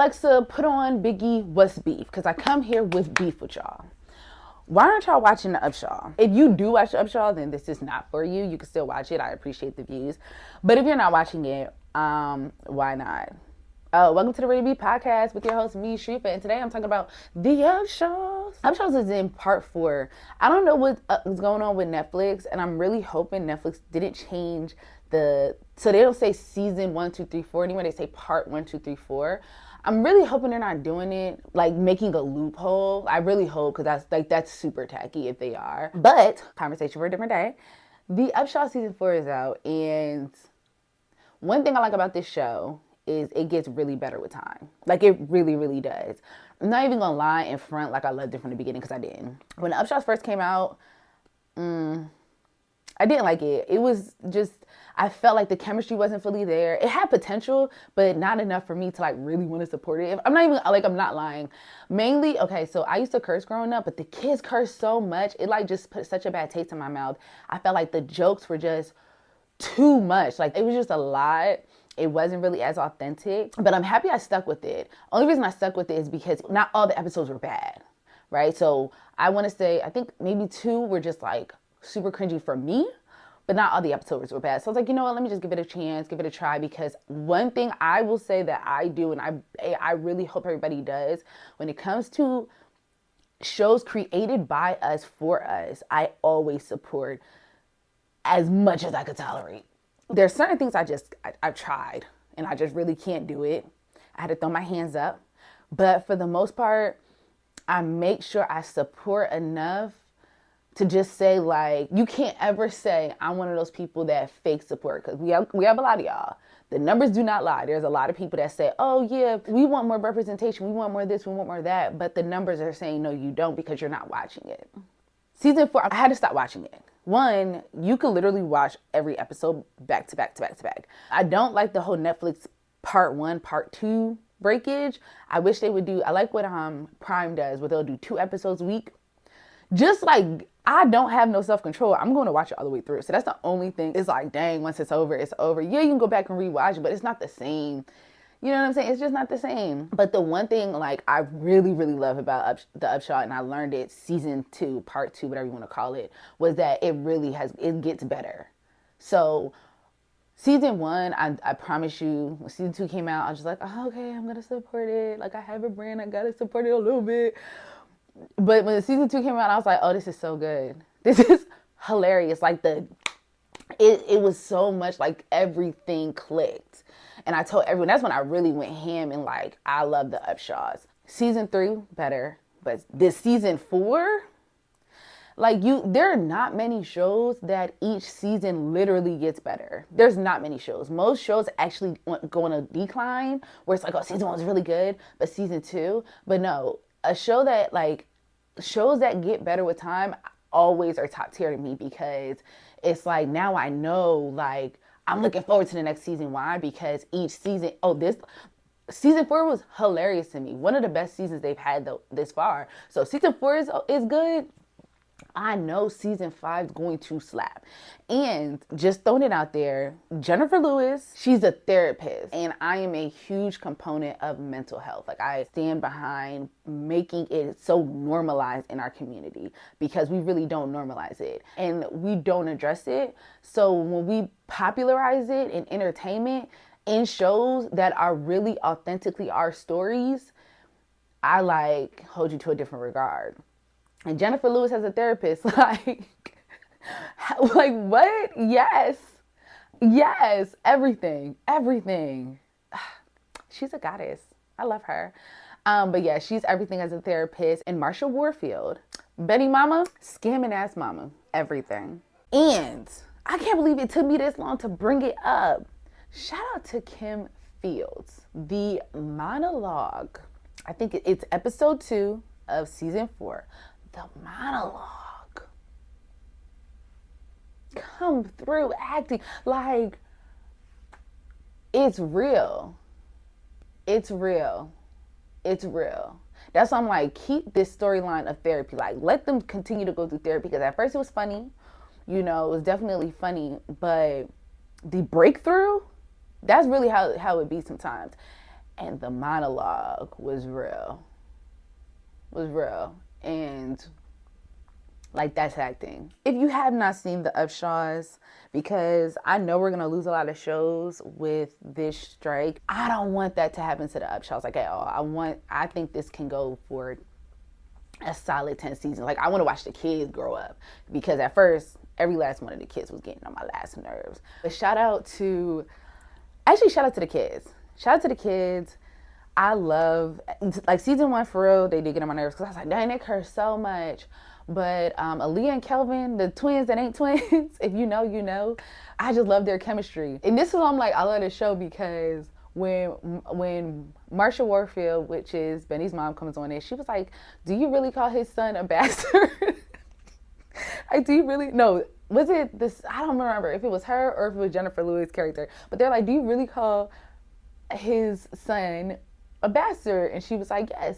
Alexa, put on Biggie, What's Beef? Because I come here with beef with y'all. Why aren't y'all watching the Upshaw? If you do watch the Upshaw, then this is not for you. You can still watch it. I appreciate the views. But if you're not watching it, why not? Welcome to the Ready to Be podcast with your host, me, Sharifa. And today I'm talking about the Upshaws. Upshaws is in part 4. I don't know what's going on with Netflix, and I'm really hoping Netflix didn't change so they don't say season 1, 2, 3, 4 anymore. They say part 1, 2, 3, 4. I'm really hoping they're not doing it, like making a loophole. I really hope, because that's super tacky if they are. But conversation for a different day. The Upshaw season 4 is out, and one thing I like about this show is it gets really better with time. Like, it really, really does. I'm not even gonna lie in front like I loved it from the beginning, because I didn't. When the Upshaws first came out, I didn't like it. It was just, I felt like the chemistry wasn't fully there. It had potential, but not enough for me to like really want to support it. I'm not lying. Mainly, okay, so I used to curse growing up, but the kids curse so much. It like just put such a bad taste in my mouth. I felt like the jokes were just too much. Like, it was just a lot. It wasn't really as authentic, but I'm happy I stuck with it. Only reason I stuck with it is because not all the episodes were bad, right? So I want to say, I think maybe 2 were just like super cringy for me, but not all the episodes were bad. So I was like, you know what, let me just give it a chance, give it a try, because one thing I will say that I do, and I really hope everybody does, when it comes to shows created by us, for us, I always support as much as I could tolerate. There's certain things I've tried, and I just really can't do it. I had to throw my hands up. But for the most part, I make sure I support enough to just say, like, you can't ever say I'm one of those people that fake support, because we have a lot of y'all. The numbers do not lie. There's a lot of people that say, oh yeah, we want more representation, we want more this, we want more that, but the numbers are saying no, you don't, because you're not watching it. Season 4, I had to stop watching it. One, you could literally watch every episode back to back to back to back. I don't like the whole Netflix part 1, part 2 breakage. I wish they would do, I like what Prime does, where they'll do 2 episodes a week. Just like, I don't have no self-control. I'm going to watch it all the way through. So that's the only thing. It's like, dang, once it's over, it's over. Yeah, you can go back and rewatch it, but it's not the same. You know what I'm saying? It's just not the same. But the one thing, like, I really, really love about the Upshaw, and I learned it season 2, part 2, whatever you want to call it, was that it gets better. So season 1, I promise you, when season 2 came out, I was just like, oh, okay, I'm going to support it. Like, I have a brand, I got to support it a little bit. But when season 2 came out, I was like, oh, this is so good. This is hilarious. Like, it was so much like everything clicked. And I told everyone, that's when I really went ham and like, I love the Upshaws. Season 3, better. But this season 4, like, there are not many shows that each season literally gets better. There's not many shows. Most shows actually go on a decline, where it's like, oh, season 1 was really good, but season 2, but no. A show that, like, shows that get better with time always are top tier to me, because it's like, now I know, like, I'm looking forward to the next season. Why? Because each season, this season 4 was hilarious to me. One of the best seasons they've had this far. So season 4 is good. I know season 5 is going to slap. And just throwing it out there, Jennifer Lewis, she's a therapist, and I am a huge component of mental health. Like, I stand behind making it so normalized in our community, because we really don't normalize it and we don't address it. So when we popularize it in entertainment, in shows that are really authentically our stories, I like hold you to a different regard. And Jennifer Lewis as a therapist, like what? Yes, everything. She's a goddess. I love her. But yeah, she's everything as a therapist. And Marsha Warfield, Betty Mama, scamming ass mama, everything. And I can't believe it took me this long to bring it up. Shout out to Kim Fields. The monologue, I think it's episode 2 of season 4. The monologue, come through acting like, it's real. That's why I'm like, keep this storyline of therapy. Like, let them continue to go through therapy, because at first it was funny, it was definitely funny, but the breakthrough, that's really how it be sometimes. and the monologue was real. And like, that's acting. If you have not seen the Upshaws, because I know we're gonna lose a lot of shows with this strike, I don't want that to happen to the Upshaws like at all. I think this can go for a solid 10 seasons. Like, I want to watch the kids grow up, because at first every last one of the kids was getting on my last nerves. But shout out to the kids. Shout out to the kids. I love, like, season 1 for real, they did get on my nerves because I was like, dang, they curse so much. But Aaliyah and Kelvin, the twins that ain't twins, if you know, you know. I just love their chemistry. And this is why I'm like, I love this show, because when Marsha Warfield, which is Benny's mom, comes on it, she was like, do you really call his son a bastard? Like, do you really? No, was it this? I don't remember if it was her or if it was Jennifer Lewis' character. But they're like, do you really call his son a bastard? And she was like, yes.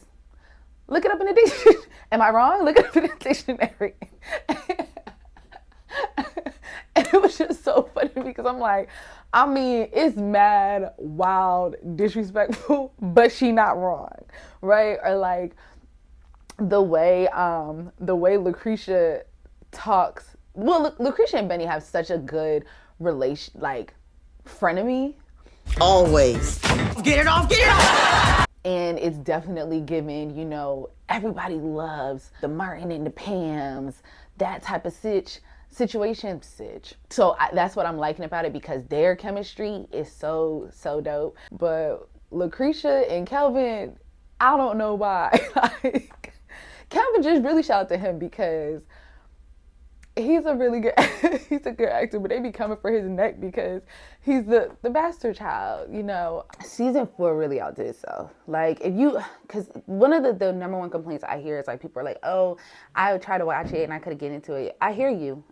Look it up in the dictionary. Am I wrong? Look it up in the dictionary. And it was just so funny, because I'm like, I mean, it's mad, wild, disrespectful, but she not wrong, right? Or like the way Lucretia talks. Well, Lucretia and Benny have such a good relation, like, frenemy. Always. Get it off, get it off! And it's definitely given, you know, everybody loves the Martin and the Pams, that type of situation. So that's what I'm liking about it, because their chemistry is so dope. But Lucretia and Kelvin, I don't know why. Like, Kelvin, just really shout out to him, because he's a really good he's a good actor, but they be coming for his neck because he's the bastard child, you know. Season 4 really outdid itself. Like, because one of the number one complaints I hear is like, people are like, oh, I tried to watch it and I couldn't get into it. I hear you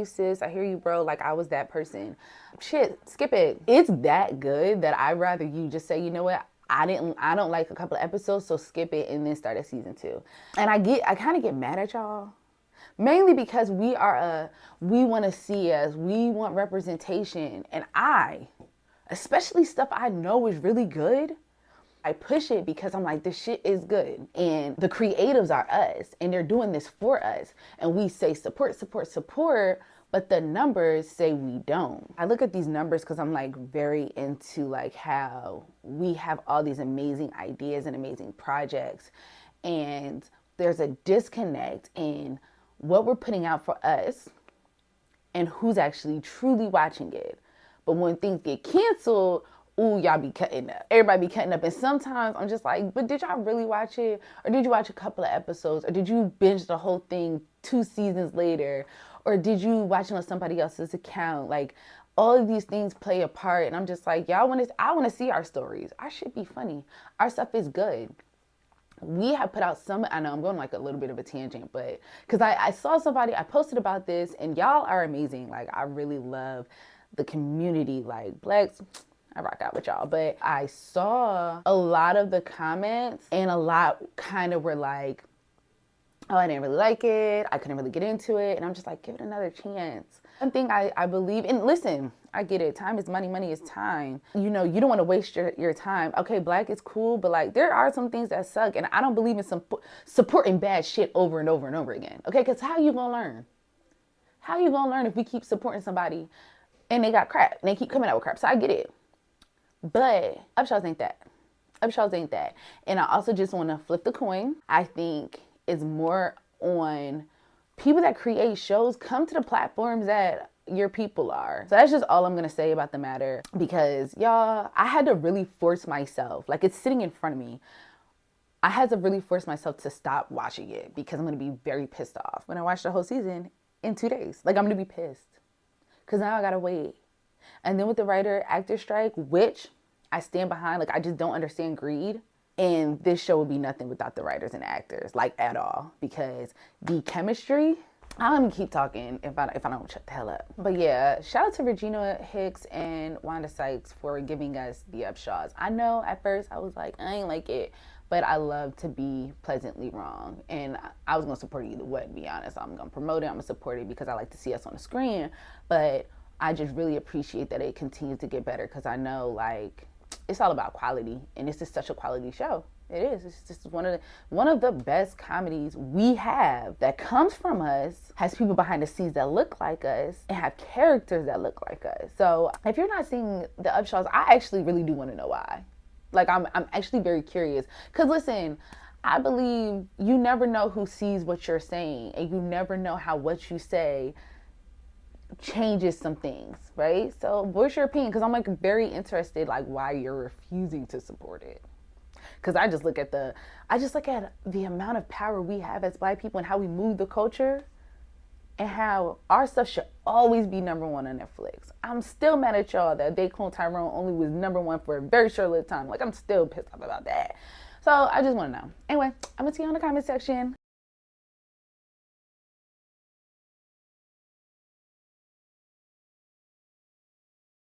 sis, I hear you, bro. Like, I was that person. Shit, skip it. It's that good that I'd rather you just say, you know what, I don't like a couple of episodes, so skip it and then start at season 2. And I kind of get mad at y'all, mainly because we want to see us, we want representation. And especially stuff I know is really good, I push it because I'm like, this shit is good. And the creatives are us, and they're doing this for us. And we say support, but the numbers say we don't. I look at these numbers because I'm like very into like how we have all these amazing ideas and amazing projects. And there's a disconnect in what we're putting out for us and who's actually truly watching it. But when things get canceled, ooh, y'all be cutting up. Everybody be cutting up. And sometimes I'm just like, but did y'all really watch it? Or did you watch a couple of episodes? Or did you binge the whole thing 2 seasons later? Or did you watch it on somebody else's account? Like, all of these things play a part. And I'm just like, I want to see our stories. Our shit be funny. Our stuff is good. We have put out I know I'm going like a little bit of a tangent, but because I saw somebody, I posted about this, and y'all are amazing. Like, I really love the community, like Blacks, I rock out with y'all. But I saw a lot of the comments, and a lot kind of were like, oh, I didn't really like it, I couldn't really get into it. And I'm just like, give it another chance. One thing I believe, and listen, I get it, time is money, money is time. You know, you don't want to waste your time. Okay, Black is cool, but like, there are some things that suck, and I don't believe in supporting bad shit over and over and over again. Okay, because how you gonna learn? How you gonna learn if we keep supporting somebody and they got crap, and they keep coming out with crap? So I get it. But Upshaws ain't that. Upshaws ain't that. And I also just want to flip the coin. I think it's more on people that create shows, come to the platforms that your people are. So that's just all I'm going to say about the matter, because y'all, I had to really force myself, like, it's sitting in front of me. I had to really force myself to stop watching it, because I'm going to be very pissed off when I watch the whole season in 2 days. Like, I'm going to be pissed because now I got to wait. And then with the writer-actor strike, which I stand behind, like, I just don't understand greed. And this show would be nothing without the writers and actors, like, at all. Because the chemistry, I'm gonna keep talking if I don't shut the hell up. But yeah, shout out to Regina Hicks and Wanda Sykes for giving us the Upshaws. I know at first I was like, I ain't like it, but I love to be pleasantly wrong. And I was gonna support it either way, to be honest. I'm gonna promote it, I'm gonna support it because I like to see us on the screen. But I just really appreciate that it continues to get better, because I know, like, it's all about quality, and this is such a quality show. It is. It's just one of the best comedies we have that comes from us, has people behind the scenes that look like us, and have characters that look like us. So if you're not seeing the Upshaws, I actually really do want to know why. Like I'm actually very curious. Cause listen, I believe you never know who sees what you're saying, and you never know how what you say changes some things, right? So what's your opinion? Because I'm like very interested, like why you're refusing to support it. Because I just look at the amount of power we have as Black people and how we move the culture, and how our stuff should always be number one on Netflix. I'm still mad at y'all that They Clone Tyrone only was number one for a very short lived time. Like I'm still pissed off about that. So I just want to know. Anyway, I'm gonna see you in the comment section.